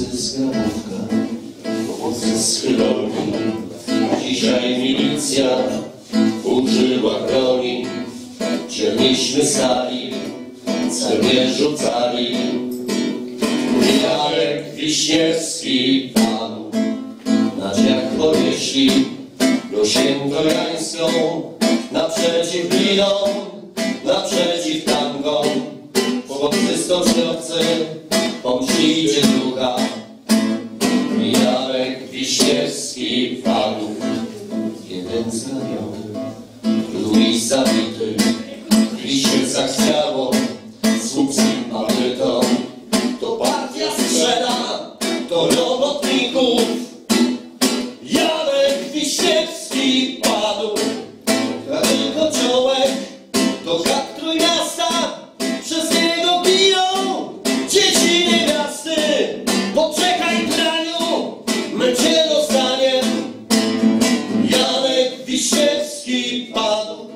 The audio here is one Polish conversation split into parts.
nocy zgrabówka, pomocy schyloni. Dzisiaj milicja użyła broni. Cielmiśmy sali, celnie rzucali. Jarek Wiśniewski padł. Na drzwiach ponieśli Josię Trojańską. Naprzeciw glinom, naprzeciw tangom. Chłopcy stoczniowcy, pomścicie ducha. Jarek Wiśniewski padł. Jeden zraniony, drugi zabity. W Wiśniewcach ciało z chłopskim bandytą. To partia sprzeda, to robotników. Jarek Wiśniewski padł. Każdy kociołek to chat Trójmiasta. Przez niego biją dzieci niewiasty. Poczekaj, kraniu, my cię dostaniemy. Jarek Wiśniewski padł.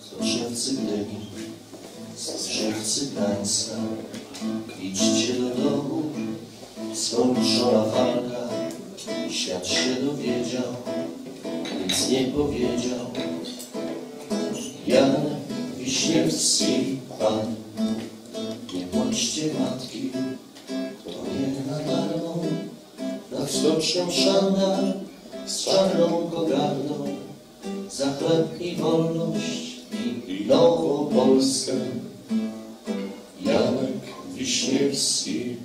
Stoczniowcy Gdyni, Strzewcy Gdańska, idźcie do domu, skończona walka. Świat się dowiedział, nic nie powiedział. Janek Wiśniewski padł. Nie płaczcie matki, to nie na darmo. Nad stocznią szandar z czarną kogardą. Za chleb i wolność i nową Polskę. Janek Wiśniewski